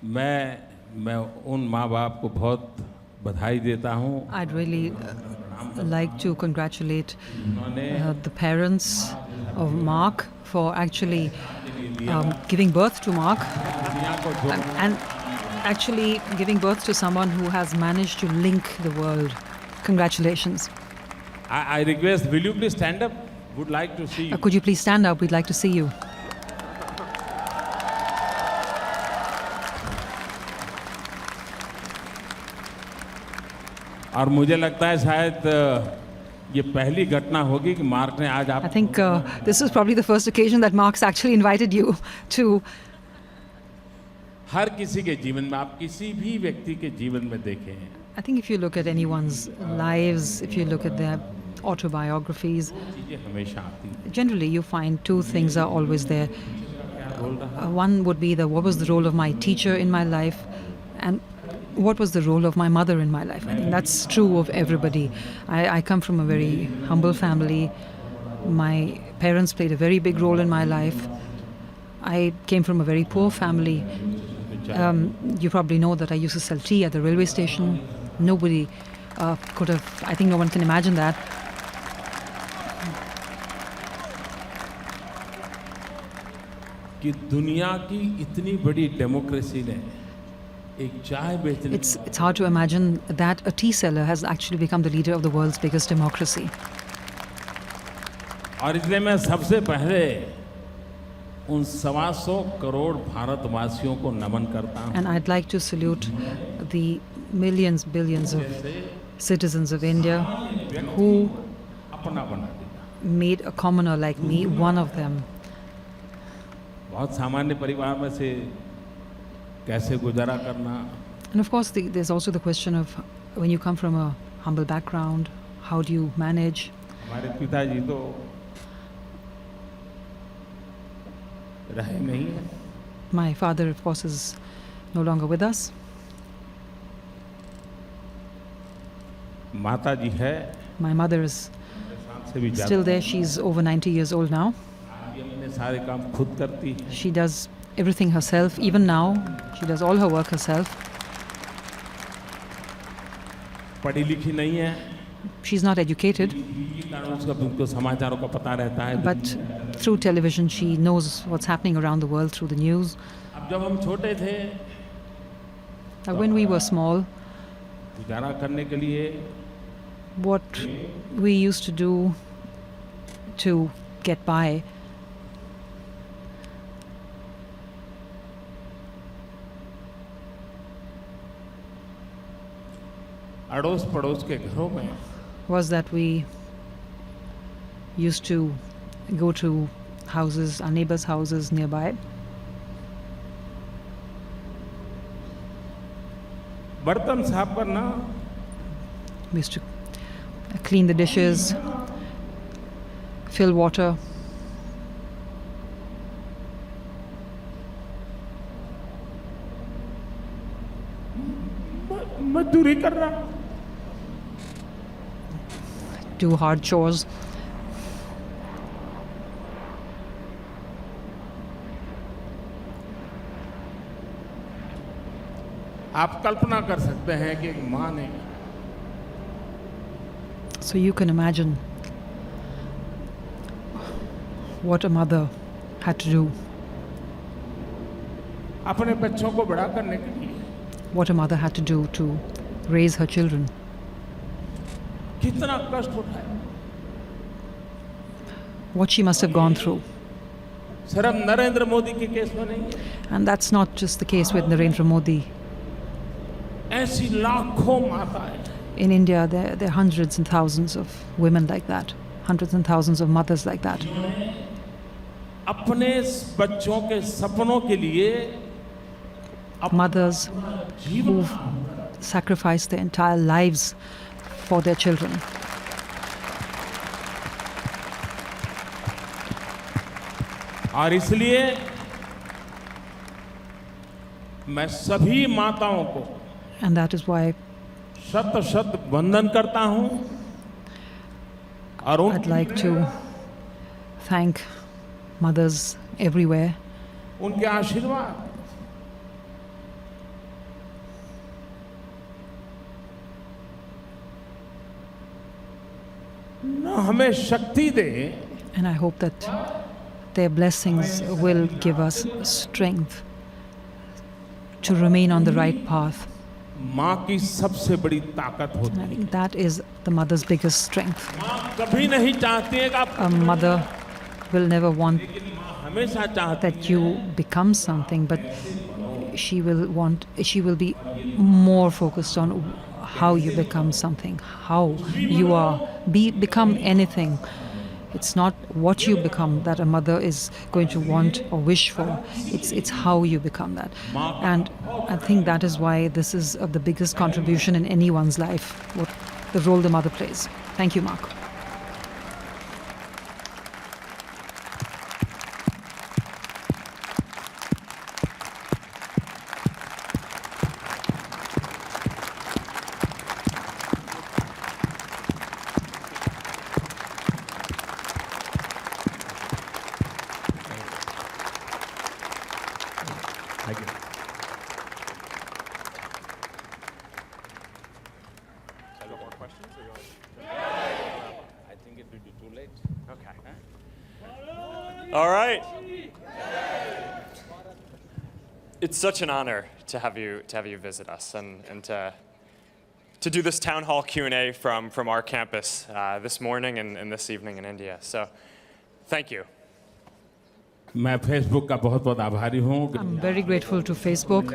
मैं उन माँ बाप को बहुत बधाई देता हूँ. I'd really like to congratulate the parents of Mark for actually giving birth to Mark and actually giving birth to someone who has managed to link the world. Congratulations. I request, will you please stand up? Would like to see you. Could you please stand up? We'd like to see you. और मुझे लगता है शायद ये पहली घटना होगी कि मार्क ने आज आप. I think this is probably the first occasion that Mark's actually invited you to. हर किसी के जीवन में, आप किसी भी व्यक्ति के जीवन में देखें. I think if you look at anyone's lives, if you look at their autobiographies, चीजें हमेशा आती हैं. generally you find two things are always there. One would be what was the role of my teacher in my life, and what was the role of my mother in my life. I think that's true of everybody. I come from a very humble family. My parents played a very big role in my life. I came from a very poor family. You probably know that I used to sell tea at the railway station. Nobody could have, I think no one can imagine that. कि दुनिया की इतनी बड़ी democracy ने एक चाय बेचने. It's hard to imagine that a tea seller has actually become the leader of the world's biggest democracy. और इसलिए मैं सबसे पहले उन 125 करोड़ भारतवासियों को नमन करता हूँ. And I'd like to salute the millions, billions of citizens of India who अपना बना दिया. made a commoner like me one of them. बहुत सामान्य परिवार में से कैसे गुजारा करना. And of course, there's also the question of when you come from a humble background, how do you manage? हमारे पिताजी तो रहे नहीं हैं. My father, of course, is no longer with us. माता जी है. My mother is से भी still there. She's over 90 years old now. ये अपने सारे काम खुद करती है. She does everything herself. Even now, she does all her work herself. पढ़ी लिखी नहीं है. She's not educated, उसको समाचारों का पता रहता है. but through television she knows what's happening around the world through the news. अब जब हम छोटे थे, When we were small, गुजारा करने के लिए what we used to do to get by, अड़ोस पड़ोस के घरों में was that we used to go to houses, our neighbors' houses nearby. बर्तन साफ करना, We used to clean the dishes, fill water. मजदूरी करना, Do hard chores. आप कल्पना कर सकते हैं कि एक माँ ने So you can imagine what a mother had to do, अपने बच्चों को बड़ा करने के लिए what a mother had to do to raise her children. कितना कष्ट उठाया. What she must have gone through. सिर्फ नरेंद्र मोदी के केस में नहीं है. And that's not just the case with Narendra Modi. ऐसी लाखों माताएं, In India, there are hundreds and thousands of women like that, hundreds and thousands of mothers like that, अपने बच्चों के सपनों के लिए mothers who've sacrificed their entire lives for their children. और इसलिए मैं सभी माताओं को And that is why शत शत वंदन करता हूं. और I'd like to thank mothers everywhere उनके आशीर्वाद, हमें शक्ति दे And I hope that their blessings will give us strength to remain on the right path. माँ की सबसे बड़ी ताकत And होती I है। think that is the mother's biggest strength. माँ कभी नहीं चाहती है कि आप A mother will never want हमेशा चाहती that you become something, but she will be more focused on how you become something, how you become anything. It's not what you become that a mother is going to want or wish for. It's how you become that. And I think that is why this is the biggest contribution in anyone's life, what the role the mother plays. Thank you, Mark. Thank you. More questions? Or you want I think it will be too late. Okay. All right. It's such an honor to have you visit us and to do this town hall Q&A from our campus this morning and this evening in India. So, thank you. मैं Facebook का बहुत बहुत आभारी हूँ। I'm very grateful to Facebook.